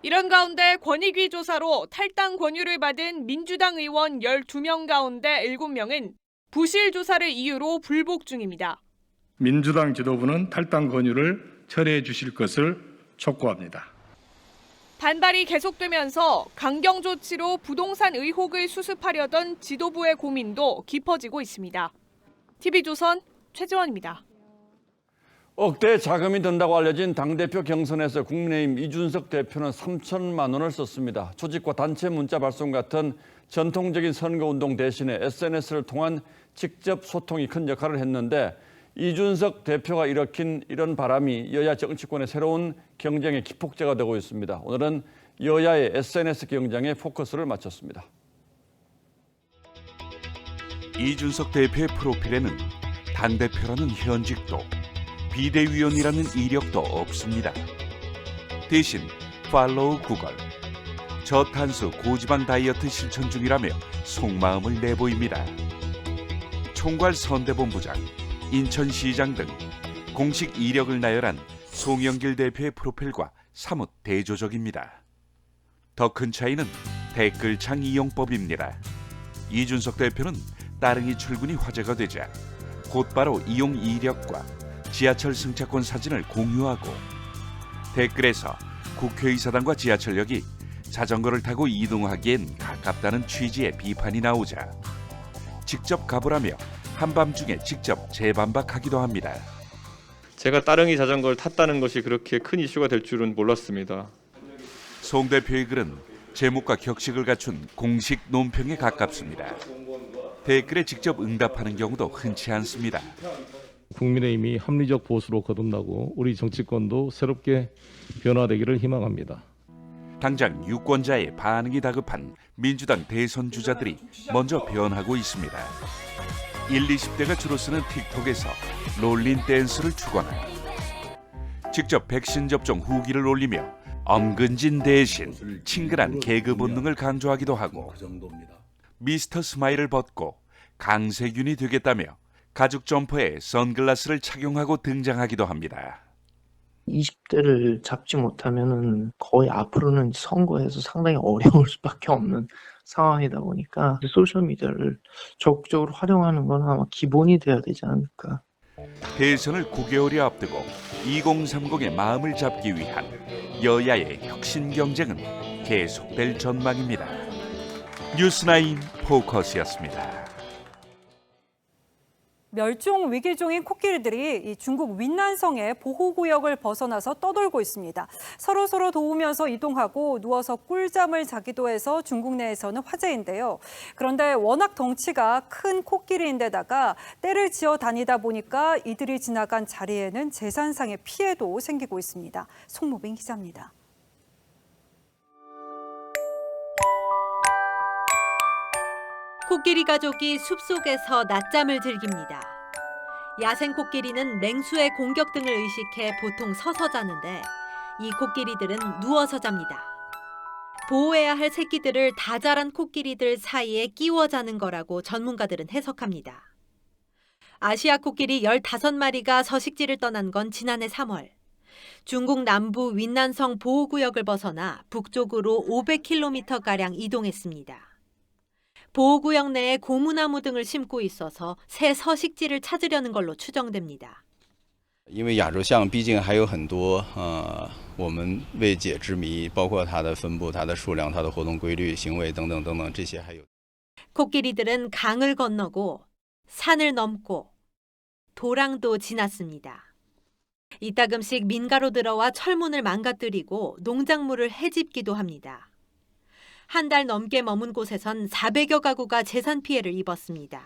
이런 가운데 권익위 조사로 탈당 권유를 받은 민주당 의원 12명 가운데 7명은 부실 조사를 이유로 불복 중입니다. 민주당 지도부는 탈당 권유를 철회해 주실 것을 촉구합니다. 반발이 계속되면서 강경 조치로 부동산 의혹을 수습하려던 지도부의 고민도 깊어지고 있습니다. TV조선 최지원입니다. 억대 자금이 든다고 알려진 당대표 경선에서 국민의힘 이준석 대표는 3천만 원을 썼습니다. 조직과 단체 문자 발송 같은 전통적인 선거운동 대신에 SNS를 통한 직접 소통이 큰 역할을 했는데 이준석 대표가 일으킨 이런 바람이 여야 정치권의 새로운 경쟁의 기폭제가 되고 있습니다. 오늘은 여야의 SNS 경쟁에 포커스를 맞췄습니다. 이준석 대표의 프로필에는 당대표라는 현직도 비대위원이라는 이력도 없습니다. 대신 팔로우 구걸, 저탄수 고지방 다이어트 실천 중이라며 속마음을 내보입니다. 총괄 선대본부장, 인천시장 등 공식 이력을 나열한 송영길 대표의 프로필과 사뭇 대조적입니다. 더 큰 차이는 댓글창 이용법입니다. 이준석 대표는 따릉이 출근이 화제가 되자 곧바로 이용 이력과 지하철 승차권 사진을 공유하고 댓글에서 국회의사당과 지하철역이 자전거를 타고 이동하기엔 가깝다는 취지의 비판이 나오자 직접 가보라며 한밤중에 직접 재반박하기도 합니다. 제가 따릉이 자전거를 탔다는 것이 그렇게 큰 이슈가 될 줄은 몰랐습니다. 송 대표의 글은 제목과 격식을 갖춘 공식 논평에 가깝습니다. 댓글에 직접 응답하는 경우도 흔치 않습니다. 국민의힘이 합리적 보수로 거듭나고 우리 정치권도 새롭게 변화되기를 희망합니다. 당장 유권자의 반응이 다급한 민주당 대선 주자들이 먼저 변하고 있습니다. 20, 20대가 주로 쓰는 틱톡에서 롤린 댄스를 추구하나 직접 백신 접종 후기를 올리며 엄근진 대신 친근한 개그 본능을 강조하기도 하고 미스터 스마일을 벗고 강세균이 되겠다며 가죽 점퍼에 선글라스를 착용하고 등장하기도 합니다. 20대를 잡지 못하면은 거의 앞으로는 선거에서 상당히 어려울 수밖에 없는 상황이다 보니까 소셜미디어를 적극적으로 활용하는 건 아마 기본이 돼야 되지 않을까. 대선을 9개월이 앞두고 2030의 마음을 잡기 위한 여야의 혁신 경쟁은 계속될 전망입니다. 뉴스9 포커스였습니다. 멸종 위기종인 코끼리들이 이 중국 윈난성의 보호구역을 벗어나서 떠돌고 있습니다. 서로 도우면서 이동하고 누워서 꿀잠을 자기도 해서 중국 내에서는 화제인데요. 그런데 워낙 덩치가 큰 코끼리인데다가 떼를 지어 다니다 보니까 이들이 지나간 자리에는 재산상의 피해도 생기고 있습니다. 송무빈 기자입니다. 코끼리 가족이 숲속에서 낮잠을 즐깁니다. 야생 코끼리는 맹수의 공격 등을 의식해 보통 서서 자는데 이 코끼리들은 누워서 잡니다. 보호해야 할 새끼들을 다 자란 코끼리들 사이에 끼워 자는 거라고 전문가들은 해석합니다. 아시아 코끼리 15마리가 서식지를 떠난 건 지난해 3월. 중국 남부 윈난성 보호구역을 벗어나 북쪽으로 500km가량 이동했습니다. 보호구역 내에 고무나무 등을 심고 있어서 새 서식지를 찾으려는 걸로 추정됩니다. 因为亚洲象毕竟还有很多我们未解之谜，包括它的分布、它的数量、它的活动规律、行为等等等等，这些还有。 코끼리들은 강을 건너고 산을 넘고 도랑도 지났습니다. 이따금씩 민가로 들어와 철문을 망가뜨리고 농작물을 해집기도 합니다. 한 달 넘게 머문 곳에선 400여 가구가 재산 피해를 입었습니다.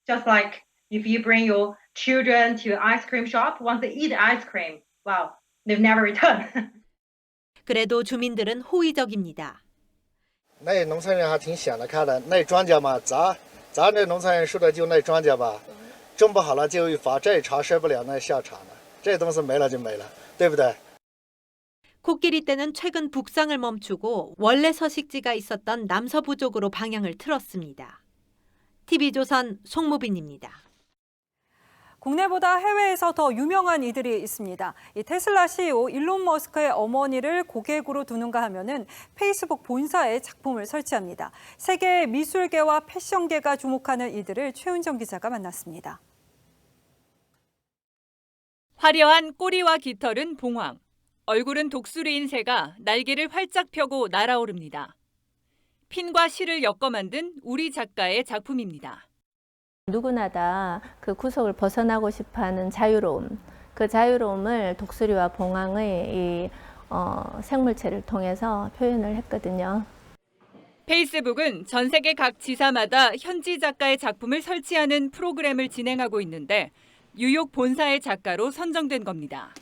Just like if you bring your children to ice cream shop, once they eat ice cream, wow, they've never returned. 그래도 주민들은 호의적입니다. 那农村人还挺想得开的，那庄稼嘛，咱这农村人说的就那庄稼吧，种不好了就一罚，这茬受不了那下茬了，这东西没了就没了，对不对？ 코끼리 떼는 최근 북상을 멈추고 원래 서식지가 있었던 남서부 쪽으로 방향을 틀었습니다. TV조선 송무빈입니다. 국내보다 해외에서 더 유명한 이들이 있습니다. 이 테슬라 CEO 일론 머스크의 어머니를 고객으로 두는가 하면은 페이스북 본사에 작품을 설치합니다. 세계 미술계와 패션계가 주목하는 이들을 최은정 기자가 만났습니다. 화려한 꼬리와 깃털은 봉황, 얼굴은 독수리인 새가 날개를 활짝 펴고 날아오릅니다. 핀과 실을 엮어 만든 우리 작가의 작품입니다. 누구나 다 그 구속을 벗어나고 싶어하는 자유로움, 그 자유로움을 독수리와 봉황의 이 생물체를 통해서 표현을 했거든요. 페이스북은 전 세계 각 지사마다 현지 작가의 작품을 설치하는 프로그램을 진행하고 있는데 뉴욕 본사의 작가로 선정된 겁니다.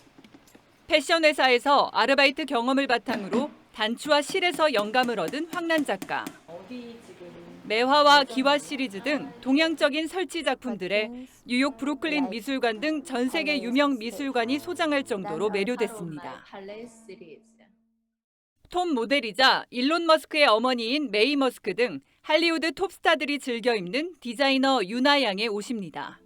패션 회사에서 아르바이트 경험을 바탕으로 단추와 실에서 영감을 얻은 황난 작가. 매화와 기와 시리즈 등 동양적인 설치 작품들에 뉴욕 브루클린 미술관 등 전 세계 유명 미술관이 소장할 정도로 매료됐습니다. 톰 모델이자 일론 머스크의 어머니인 메이 머스크 등 할리우드 톱스타들이 즐겨 입는 디자이너 유나 양의 옷입니다.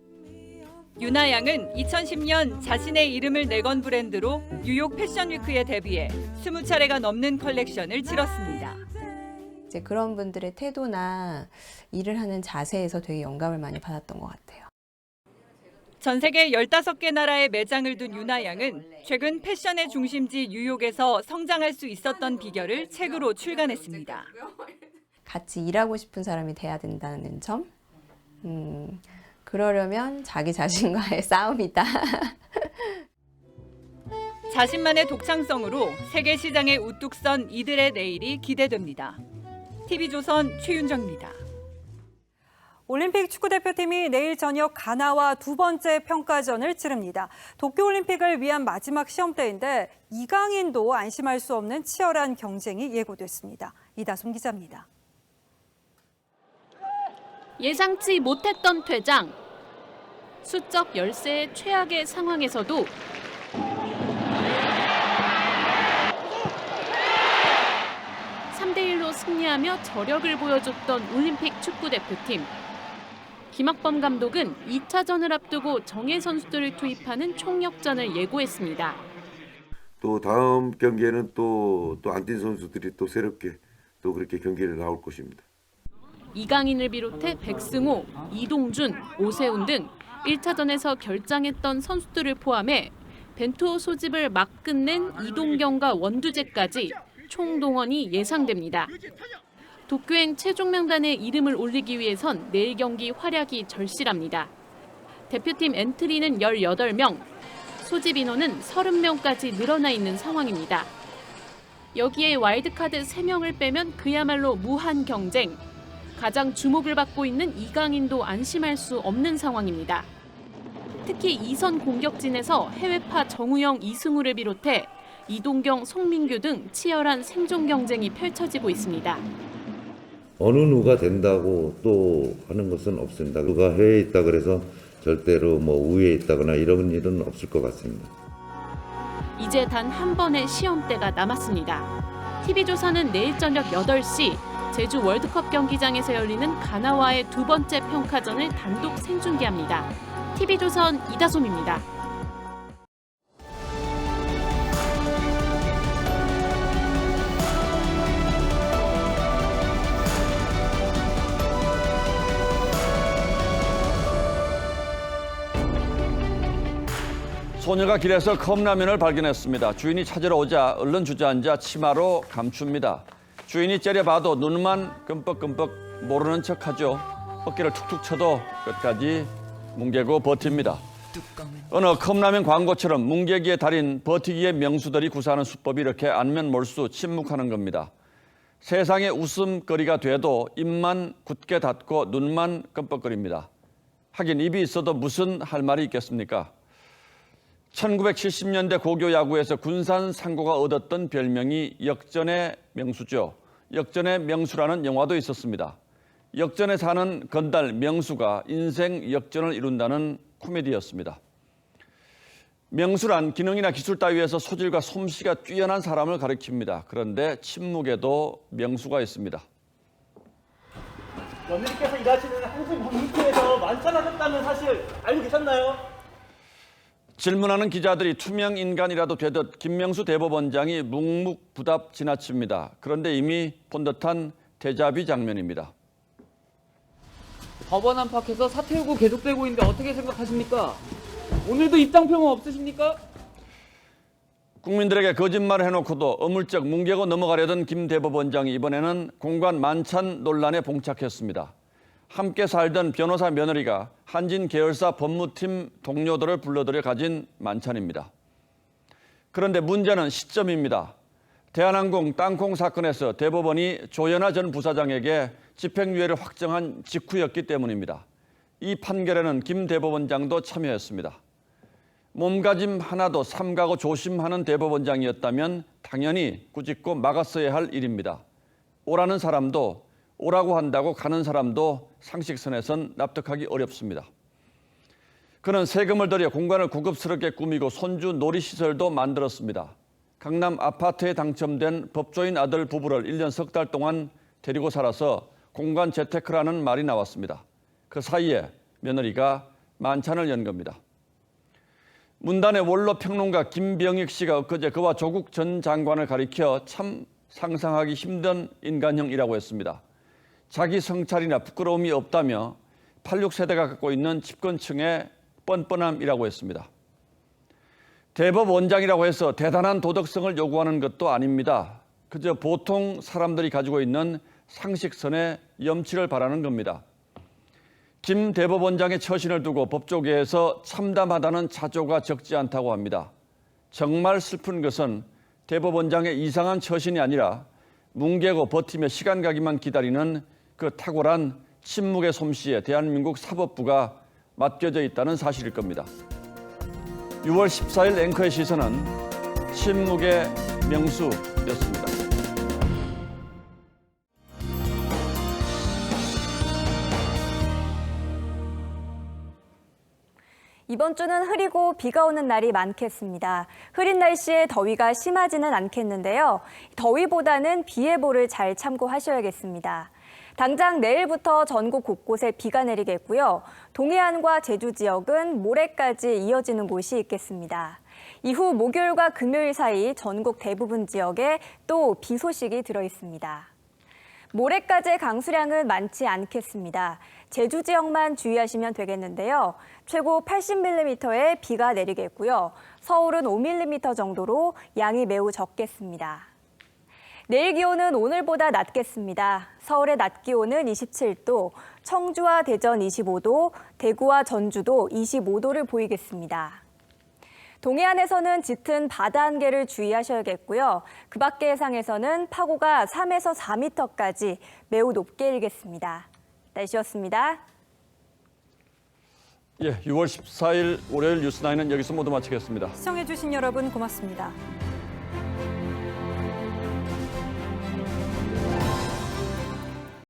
유나 양은 2010년 자신의 이름을 내건 브랜드로 뉴욕 패션위크에 데뷔해 20차례가 넘는 컬렉션을 치렀습니다. 이제 그런 분들의 태도나 일을 하는 자세에서 되게 영감을 많이 받았던 것 같아요. 전 세계 15개 나라에 매장을 둔 유나 양은 최근 패션의 중심지 뉴욕에서 성장할 수 있었던 비결을 책으로 출간했습니다. 같이 일하고 싶은 사람이 돼야 된다는 점. 그러려면 자기 자신과의 싸움이다. 자신만의 독창성으로 세계 시장에 우뚝 선 이들의 내일이 기대됩니다. TV조선 최윤정입니다. 올림픽 축구대표팀이 내일 저녁 가나와 두 번째 평가전을 치릅니다. 도쿄올림픽을 위한 마지막 시험대인데 이강인도 안심할 수 없는 치열한 경쟁이 예고됐습니다. 이다솜 기자입니다. 예상치 못했던 퇴장. 수적 열세의 최악의 상황에서도 (3대1로) 승리하며 저력을 보여줬던 올림픽 축구대표팀. 김학범 감독은 2차전을 앞두고 정예 선수들을 투입하는 총력전을 예고했습니다. 또 다음 경기에는 또 안 뛴 선수들이 또 새롭게 또 그렇게 경기를 나올 것입니다. 이강인을 비롯해 백승호, 이동준, 오세훈 등 1차전에서 결장했던 선수들을 포함해 벤투호 소집을 막 끝낸 이동경과 원두재까지 총동원이 예상됩니다. 도쿄행 최종 명단에 이름을 올리기 위해선 내일 경기 활약이 절실합니다. 대표팀 엔트리는 18명, 소집 인원은 30명까지 늘어나 있는 상황입니다. 여기에 와일드카드 3명을 빼면 그야말로 무한 경쟁. 가장 주목을 받고 있는 이강인도 안심할 수 없는 상황입니다. 특히 2선 공격진에서 해외파 정우영, 이승우를 비롯해 이동경, 송민규 등 치열한 생존 경쟁이 펼쳐지고 있습니다. 어느 누가 된다고 또 하는 것은 없습니다. 누가 해외에 있다 그래서 절대로 뭐 우위에 있다거나 이런 일은 없을 것 같습니다. 이제 단 한 번의 시험대가 남았습니다. TV조선은 내일 저녁 8시 제주 월드컵 경기장에서 열리는 가나와의 두 번째 평가전을 단독 생중계합니다. TV조선 이다솜입니다. 소녀가 길에서 컵라면을 발견했습니다. 주인이 찾으러 오자 얼른 주저앉아 치마로 감춥니다. 주인이 째려봐도 눈만 끔뻑끔뻑 모르는 척하죠. 어깨를 툭툭 쳐도 끝까지 뭉개고 버팁니다. 어느 컵라면 광고처럼 뭉개기의 달인 버티기의 명수들이 구사하는 수법이 이렇게 안면 몰수 침묵하는 겁니다. 세상에 웃음거리가 돼도 입만 굳게 닫고 눈만 끔뻑거립니다. 하긴 입이 있어도 무슨 할 말이 있겠습니까? 1970년대 고교 야구에서 군산 상고가 얻었던 별명이 역전의 명수죠. 역전의 명수라는 영화도 있었습니다. 역전에 사는 건달 명수가 인생 역전을 이룬다는 코미디였습니다. 명수란 기능이나 기술 따위에서 소질과 솜씨가 뛰어난 사람을 가리킵니다. 그런데 침묵에도 명수가 있습니다. 며느리께서 일하시는 한국 문구에서 만찬하셨다는 사실 알고 계셨나요? 질문하는 기자들이 투명 인간이라도 되듯 김명수 대법원장이 묵묵부답 지나칩니다. 그런데 이미 본 듯한 데자뷰 장면입니다. 법원 안팎에서 사퇴 요구 계속되고 있는데 어떻게 생각하십니까? 오늘도 입장 표명 없으십니까? 국민들에게 거짓말을 해놓고도 어물쩍 뭉개고 넘어가려던 김 대법원장이 이번에는 공관 만찬 논란에 봉착했습니다. 함께 살던 변호사 며느리가 한진 계열사 법무팀 동료들을 불러들여 가진 만찬입니다. 그런데 문제는 시점입니다. 대한항공 땅콩 사건에서 대법원이 조현아 전 부사장에게 집행유예를 확정한 직후였기 때문입니다. 이 판결에는 김 대법원장도 참여했습니다. 몸가짐 하나도 삼가고 조심하는 대법원장이었다면 당연히 꾸짖고 막았어야 할 일입니다. 오라는 사람도 오라고 한다고 가는 사람도 상식선에선 납득하기 어렵습니다. 그는 세금을 들여 공간을 고급스럽게 꾸미고 손주 놀이시설도 만들었습니다. 강남 아파트에 당첨된 법조인 아들 부부를 1년 석 달 동안 데리고 살아서 공간 재테크라는 말이 나왔습니다. 그 사이에 며느리가 만찬을 연 겁니다. 문단의 원로 평론가 김병익 씨가 엊그제 그와 조국 전 장관을 가리켜 참 상상하기 힘든 인간형이라고 했습니다. 자기 성찰이나 부끄러움이 없다며 86세대가 갖고 있는 집권층의 뻔뻔함이라고 했습니다. 대법원장이라고 해서 대단한 도덕성을 요구하는 것도 아닙니다. 그저 보통 사람들이 가지고 있는 상식선의 염치를 바라는 겁니다. 김 대법원장의 처신을 두고 법조계에서 참담하다는 자조가 적지 않다고 합니다. 정말 슬픈 것은 대법원장의 이상한 처신이 아니라 뭉개고 버티며 시간 가기만 기다리는 그 탁월한 침묵의 솜씨에 대한민국 사법부가 맡겨져 있다는 사실일 겁니다. 6월 14일 앵커의 시선은 침묵의 명수였습니다. 이번 주는 흐리고 비가 오는 날이 많겠습니다. 흐린 날씨에 더위가 심하지는 않겠는데요. 더위보다는 비 예보를 잘 참고하셔야겠습니다. 당장 내일부터 전국 곳곳에 비가 내리겠고요. 동해안과 제주 지역은 모레까지 이어지는 곳이 있겠습니다. 이후 목요일과 금요일 사이 전국 대부분 지역에 또 비 소식이 들어있습니다. 모레까지의 강수량은 많지 않겠습니다. 제주 지역만 주의하시면 되겠는데요. 최고 80mm의 비가 내리겠고요. 서울은 5mm 정도로 양이 매우 적겠습니다. 내일 기온은 오늘보다 낮겠습니다. 서울의 낮 기온은 27도, 청주와 대전 25도, 대구와 전주도 25도를 보이겠습니다. 동해안에서는 짙은 바다 안개를 주의하셔야겠고요. 그 밖의 해상에서는 파고가 3에서 4m까지 매우 높게 일겠습니다. 날씨였습니다. 6월 14일 월요일 뉴스9은 여기서 모두 마치겠습니다. 시청해주신 여러분 고맙습니다.